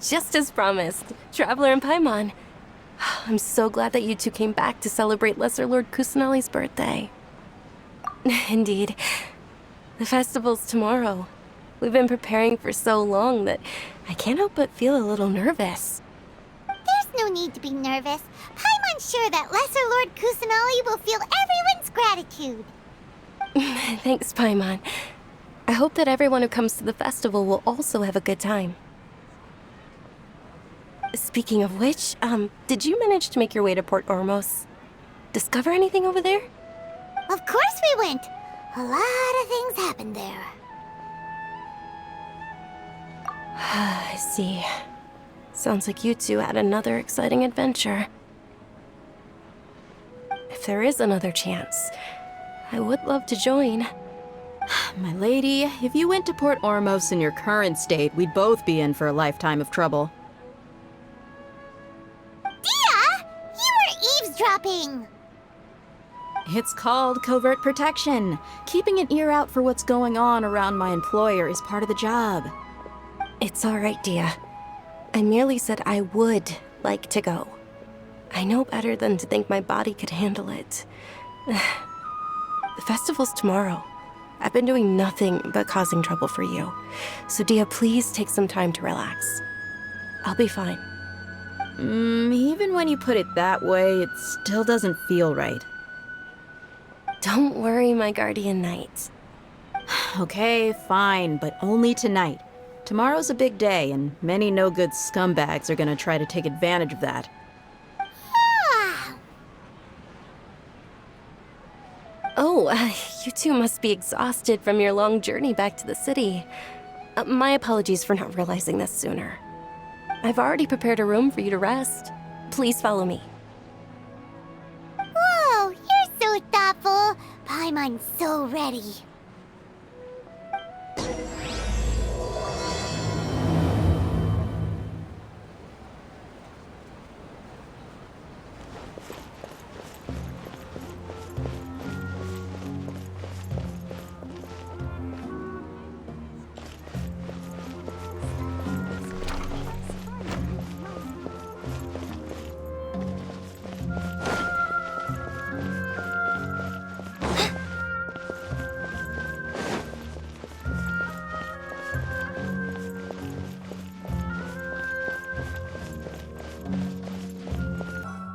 Just as promised, Traveler and Paimon. I'm so glad that you two came back to celebrate Lesser Lord Kusanali's birthday. Indeed. The festival's tomorrow. We've been preparing for so long that I can't help but feel a little nervous. There's no need to be nervous. Paimon's sure that Lesser Lord Kusanali will feel everyone's gratitude. Thanks, Paimon. I hope that everyone who comes to the festival will also have a good time. Speaking of which, did you manage to make your way to Port Ormos? Discover anything over there? Of course we went. A lot of things happened there. I see. Sounds like you two had another exciting adventure. If there is another chance, I would love to join. My lady, if you went to Port Ormos in your current state, we'd both be in for a lifetime of trouble. Dia! You were eavesdropping! It's called covert protection. Keeping an ear out for what's going on around my employer is part of the job. It's all right, Dia. I merely said I would like to go. I know better than to think my body could handle it. The festival's tomorrow. I've been doing nothing but causing trouble for you. So Dia, please take some time to relax. I'll be fine. Even when you put it that way, it still doesn't feel right. Don't worry, my guardian knight. Okay, fine, but only tonight. Tomorrow's a big day, and many no-good scumbags are gonna try to take advantage of that. Oh, you two must be exhausted from your long journey back to the city. My apologies for not realizing this sooner. I've already prepared a room for you to rest. Please follow me. Whoa, you're so thoughtful. Paimon's so ready.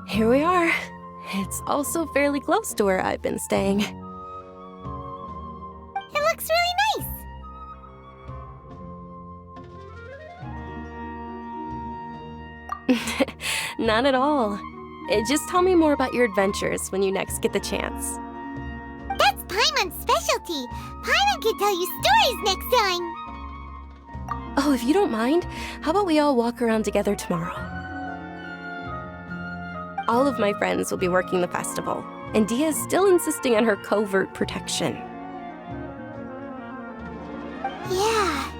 Here we are. It's also fairly close to where I've been staying. It looks really nice. Not at all. Just tell me more about your adventures when you next get the chance. That's Paimon's specialty. Paimon can tell you stories next time. Oh, if you don't mind, how about we all walk around together tomorrow? All of my friends will be working the festival, and Dia is still insisting on her covert protection. Yeah,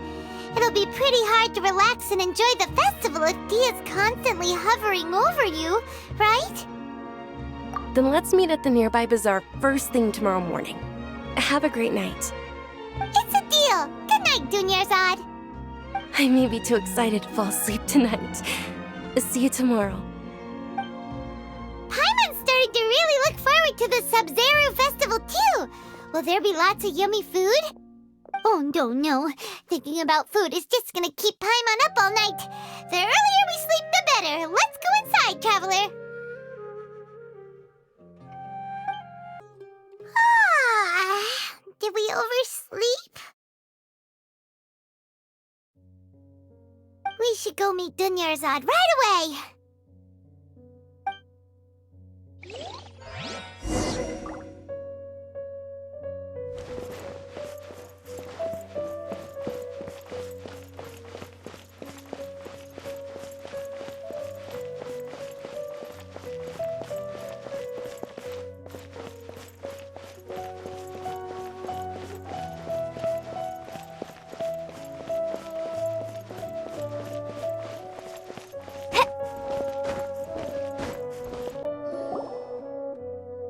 it'll be pretty hard to relax and enjoy the festival if Dia's constantly hovering over you, right? Then let's meet at the nearby bazaar first thing tomorrow morning. Have a great night. It's a deal. Good night, Dunyarzad. I may be too excited to fall asleep tonight. See you tomorrow. Paimon's starting to really look forward to the Sabzeruz festival too. Will there be lots of yummy food? Oh, no. Thinking about food is just gonna keep Paimon up all night. The earlier we sleep, the better. Let's go inside, traveler. Did we oversleep? We should go meet Dunyarzad right away.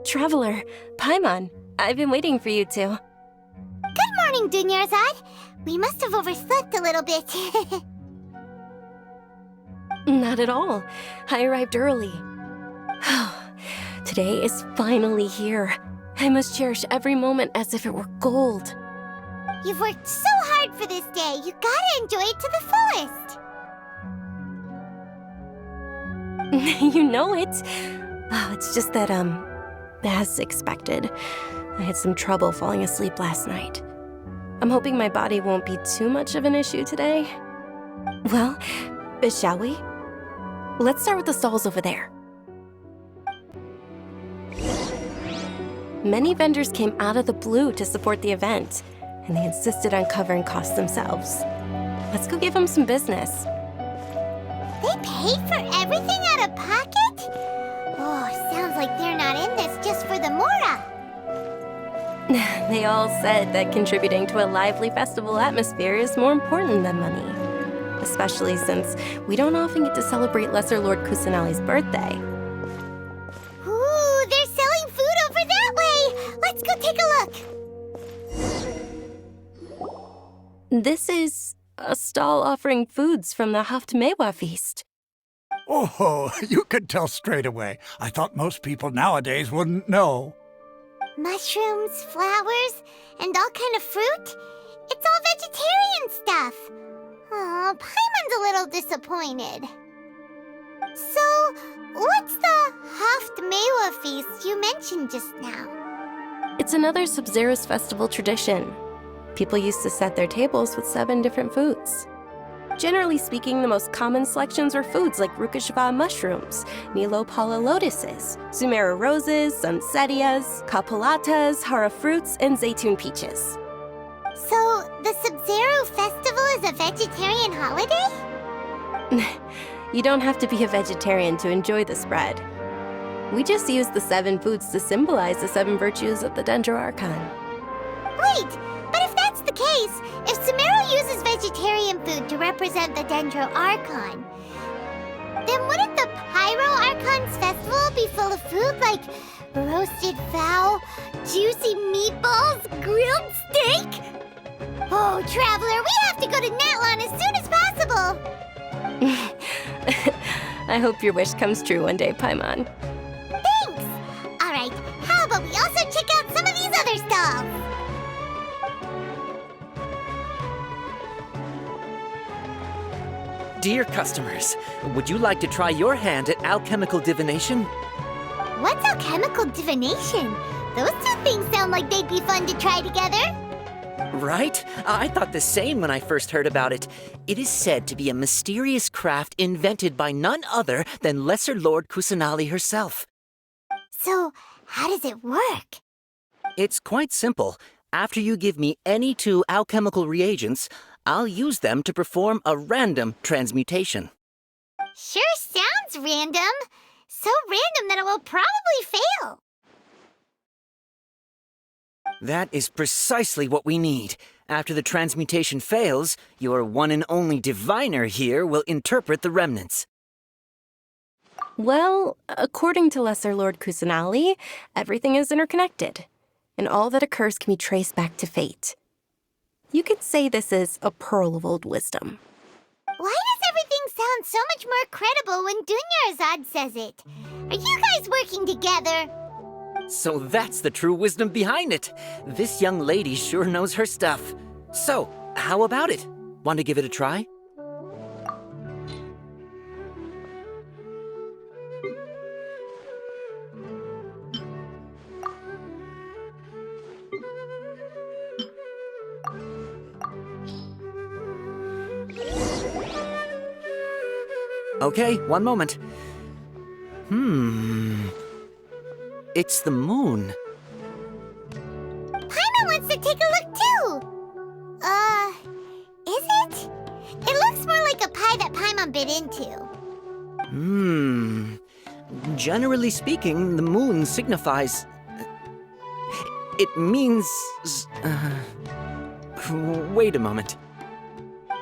Traveler, Paimon, I've been waiting for you two. Good morning, Dunyarzad. We must have overslept a little bit. Not at all. I arrived early. Today is finally here. I must cherish every moment as if it were gold. You've worked so hard for this day. You gotta enjoy it to the fullest. You know it. Oh, it's just that, as expected, I had some trouble falling asleep last night. I'm hoping my body won't be too much of an issue today. Well, shall we? Let's start with the stalls over there. Many vendors came out of the blue to support the event, and they insisted on covering costs themselves. Let's go give them some business. They paid for everything out of pocket? Oh, sounds like they're not in this just for the Mora. They all said that contributing to a lively festival atmosphere is more important than money. Especially since we don't often get to celebrate Lesser Lord Kusanali's birthday. Ooh, they're selling food over that way! Let's go take a look! This is a stall offering foods from the Haftmewa feast. Oh, you could tell straight away. I thought most people nowadays wouldn't know. Mushrooms, flowers, and all kind of fruit? It's all vegetarian stuff. Oh, Paimon's a little disappointed. So, what's the Haftmewa feast you mentioned just now? It's another Sabzeruz festival tradition. People used to set their tables with 7 different foods. Generally speaking, the most common selections were foods like Rukashva mushrooms, Nilopala lotuses, Zumera roses, Sunsetias, Kapalatas, Hara fruits, and Zaytun peaches. So, the Sabzeruz festival is a vegetarian holiday? You don't have to be a vegetarian to enjoy the spread. We just use the 7 foods to symbolize the 7 virtues of the Dendro Archon. Wait, but if that's the case, if Sumeru uses vegetarian food to represent the Dendro Archon, then wouldn't the Pyro Archon's festival be full of food like roasted fowl, juicy meatballs, grilled steak? Oh, Traveler, we have to go to Natlan as soon as possible! I hope your wish comes true one day, Paimon. Thanks! Alright, how about we also check out some of these other stalls? Dear customers, would you like to try your hand at alchemical divination? What's alchemical divination? Those 2 things sound like they'd be fun to try together. Right? I thought the same when I first heard about it. It is said to be a mysterious craft invented by none other than Lesser Lord Kusanali herself. So, how does it work? It's quite simple. After you give me any 2 alchemical reagents, I'll use them to perform a random transmutation. Sure sounds random. So random that it will probably fail. That is precisely what we need. After the transmutation fails, your one and only diviner here will interpret the remnants. Well, according to Lesser Lord Kusanali, everything is interconnected, and all that occurs can be traced back to fate. You could say this is a pearl of old wisdom. Why does everything sound so much more credible when Dunyarzad says it? Are you guys working together? So that's the true wisdom behind it. This young lady sure knows her stuff. So, how about it? Want to give it a try? Okay, one moment. It's the moon. Paimon wants to take a look too. Is it? It looks more like a pie that Paimon bit into. Generally speaking, the moon signifies... It means... Wait a moment.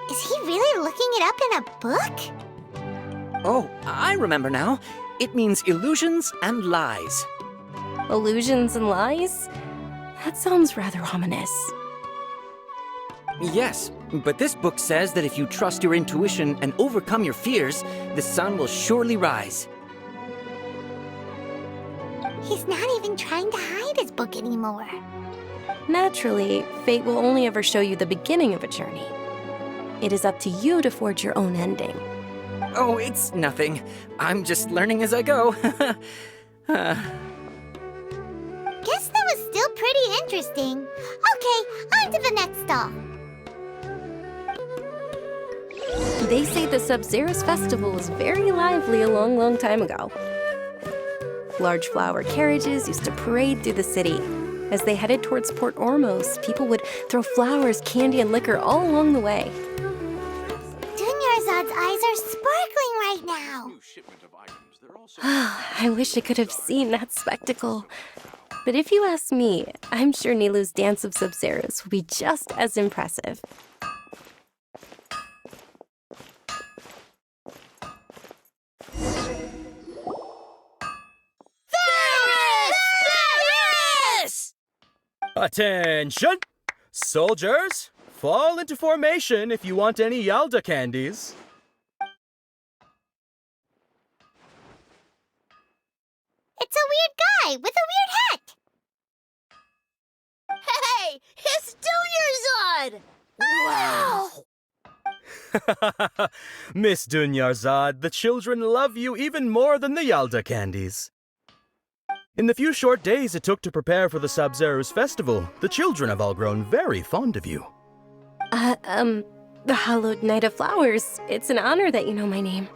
Is he really looking it up in a book? Oh, I remember now. It means illusions and lies. Illusions and lies? That sounds rather ominous. Yes, but this book says that if you trust your intuition and overcome your fears, the sun will surely rise. He's not even trying to hide his book anymore. Naturally, fate will only ever show you the beginning of a journey. It is up to you to forge your own ending. Oh, it's nothing. I'm just learning as I go. Guess that was still pretty interesting. Okay, on to the next stall. They say the Sabzeruz festival was very lively a long, long time ago. Large flower carriages used to parade through the city. As they headed towards Port Ormos, people would throw flowers, candy, and liquor all along the way. Dunyarzad's eyes are sparkling right now. I wish I could have seen that spectacle. But if you ask me, I'm sure Nilu's Dance of Sabzeruz will be just as impressive. Attention! Soldiers, fall into formation if you want any Yalda candies. It's a weird guy with a weird hat. Hey, it's Dunyarzad! Wow! Miss Dunyarzad, the children love you even more than the Yalda candies. In the few short days it took to prepare for the Sabzeruz festival, the children have all grown very fond of you. The Hallowed Night of Flowers. It's an honor that you know my name.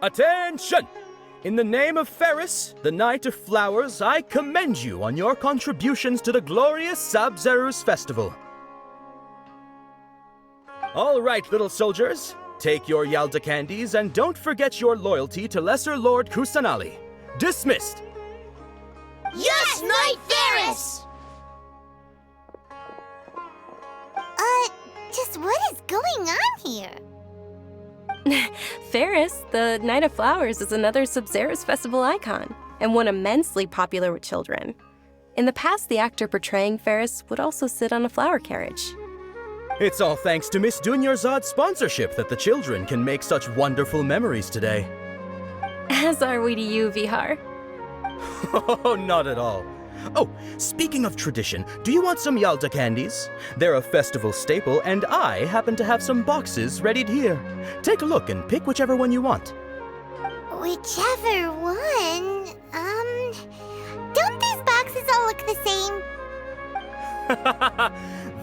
Attention! In the name of Ferris, the Knight of Flowers, I commend you on your contributions to the glorious Sabzeruz festival. All right, little soldiers. Take your Yalda candies and don't forget your loyalty to Lesser Lord Kusanali. Dismissed! Yes, Knight Ferris! Just what is going on here? Ferris, the Night of Flowers, is another Sabzeruz festival icon, and one immensely popular with children. In the past, the actor portraying Ferris would also sit on a flower carriage. It's all thanks to Miss Dunyarzad's sponsorship that the children can make such wonderful memories today. As are we to you, Vihar. Oh, not at all. Oh, speaking of tradition, do you want some Yalda candies? They're a festival staple, and I happen to have some boxes readied here. Take a look and pick whichever one you want. Whichever one, don't these boxes all look the same?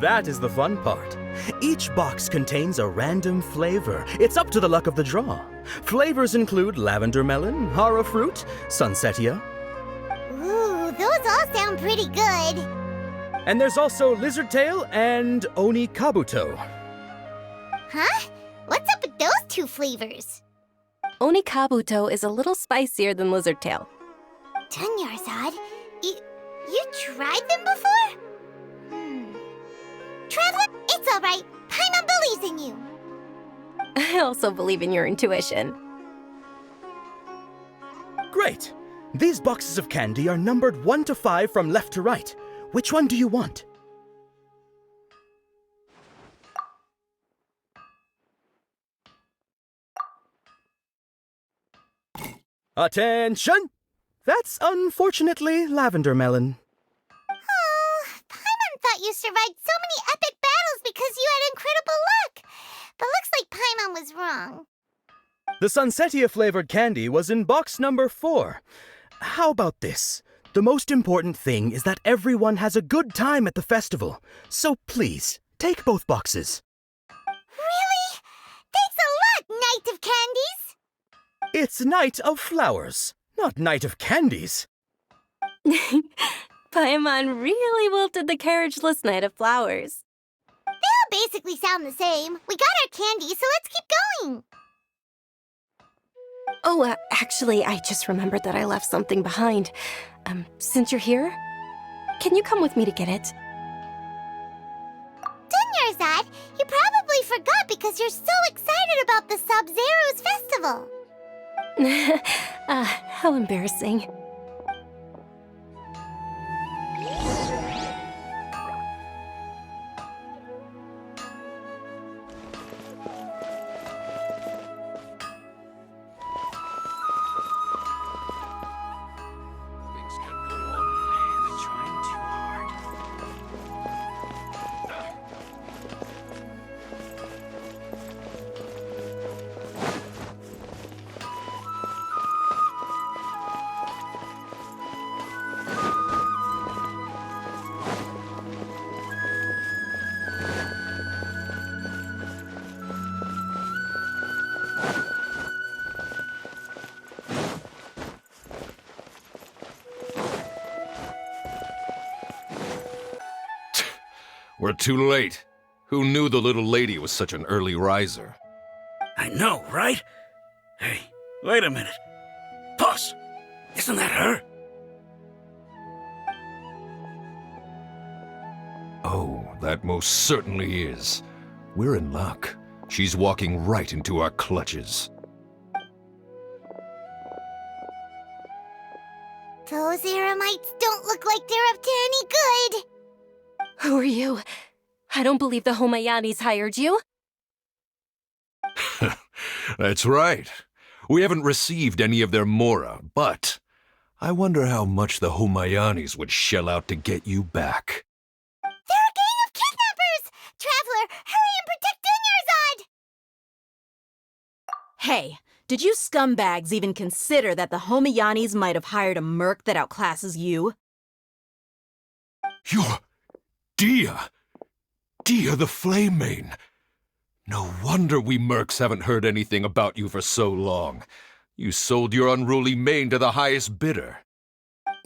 That is the fun part. Each box contains a random flavor. It's up to the luck of the draw. Flavors include lavender melon, hara fruit, sunsetia. Ooh, those all sound pretty good. And there's also lizard tail and oni kabuto. Huh? What's up with those two flavors? Onikabuto is a little spicier than Lizardtail. Dunyarzad, you tried them before? Traveler, it's all right. Paimon believes in you. I also believe in your intuition. Great! These boxes of candy are numbered 1 to 5 from left to right. Which one do you want? Attention! That's unfortunately lavender melon. Oh, Paimon thought you survived so many epic battles because you had incredible luck. But looks like Paimon was wrong. The sunsetia flavored candy was in box number 4. How about this? The most important thing is that everyone has a good time at the festival. So please, take both boxes. Really? Thanks a lot, Knight of Candies! It's Night of Flowers, not Night of Candies. Paimon really wilted the carriageless Night of Flowers. They all basically sound the same. We got our candy, so let's keep going. Oh, actually, I just remembered that I left something behind. Since you're here, can you come with me to get it? Dunyarzad, you probably forgot because you're so excited about the Sabzeruz festival. How embarrassing. We're too late. Who knew the little lady was such an early riser? I know, right? Hey, wait a minute. Pause! Isn't that her? Oh, that most certainly is. We're in luck. She's walking right into our clutches. Those Eremites don't look like they're up to any good. Who are you? I don't believe the Homayanis hired you. That's right. We haven't received any of their mora, but I wonder how much the Homayanis would shell out to get you back. They're a gang of kidnappers! Traveler, hurry and protect Dunyarzad! Hey, did you scumbags even consider that the Homayanis might have hired a merc that outclasses you? You're Dia! Dia the Flame Mane! No wonder we mercs haven't heard anything about you for so long. You sold your unruly mane to the highest bidder.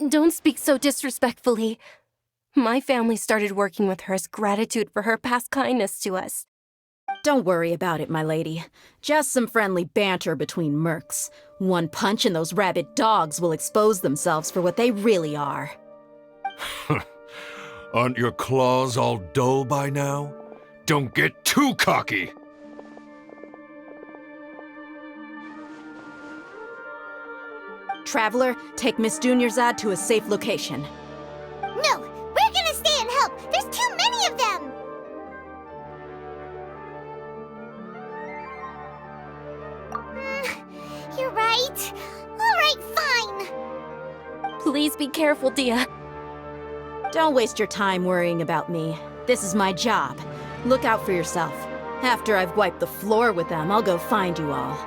Don't speak so disrespectfully. My family started working with her as gratitude for her past kindness to us. Don't worry about it, my lady. Just some friendly banter between mercs. One punch and those rabid dogs will expose themselves for what they really are. Aren't your claws all dull by now? Don't get too cocky! Traveler, take Miss Dunyarzad to a safe location. No, we're gonna stay and help. There's too many of them. You're right. All right, fine. Please be careful, Dia. Don't waste your time worrying about me. This is my job. Look out for yourself. After I've wiped the floor with them, I'll go find you all.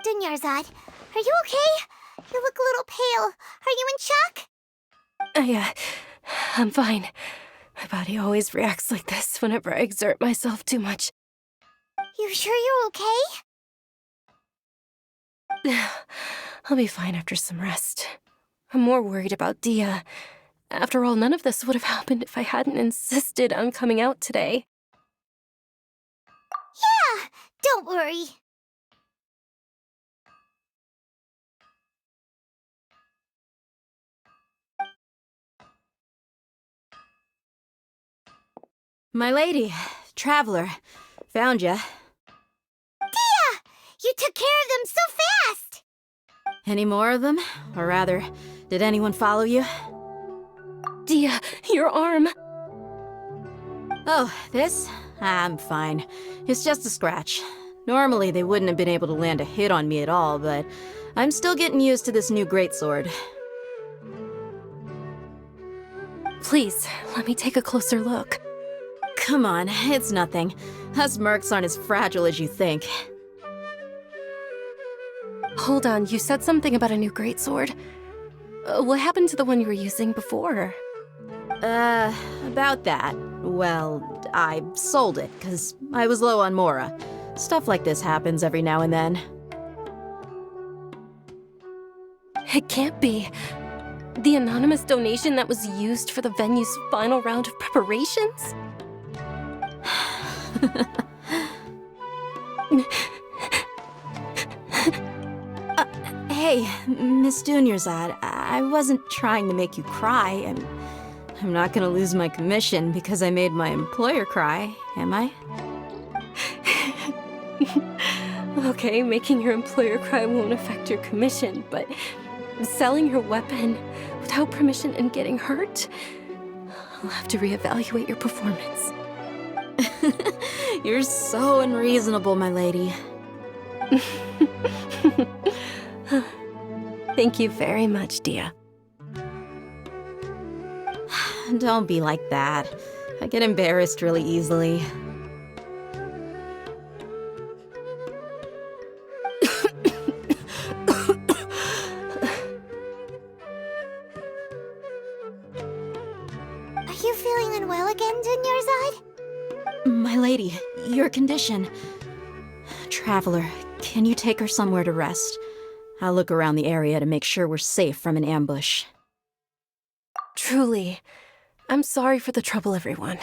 Dunyarzad, are you okay? You look a little pale. Are you in shock? I'm fine. My body always reacts like this whenever I exert myself too much. You sure you're okay? I'll be fine after some rest. I'm more worried about Dia. After all, none of this would have happened if I hadn't insisted on coming out today. Yeah, don't worry. My lady, Traveler, found ya. Dia! You took care of them so fast! Any more of them? Or rather, did anyone follow you? Dia, your arm! Oh, this? I'm fine. It's just a scratch. Normally, they wouldn't have been able to land a hit on me at all, but I'm still getting used to this new greatsword. Please, let me take a closer look. Come on, it's nothing. Us mercs aren't as fragile as you think. Hold on, you said something about a new greatsword. What happened to the one you were using before? About that. Well, I sold it, 'cause I was low on mora. Stuff like this happens every now and then. It can't be. The anonymous donation that was used for the venue's final round of preparations? Hey, Miss Dunyarzad, I wasn't trying to make you cry. I'm not gonna lose my commission because I made my employer cry, am I? Okay, making your employer cry won't affect your commission, but selling your weapon without permission and getting hurt? I'll have to reevaluate your performance. You're so unreasonable, my lady. Thank you very much, Dia. Don't be like that. I get embarrassed really easily. you feeling unwell again, Dunyarzad? My lady, your condition. Traveler, can you take her somewhere to rest? I'll look around the area to make sure we're safe from an ambush. Truly, I'm sorry for the trouble, everyone.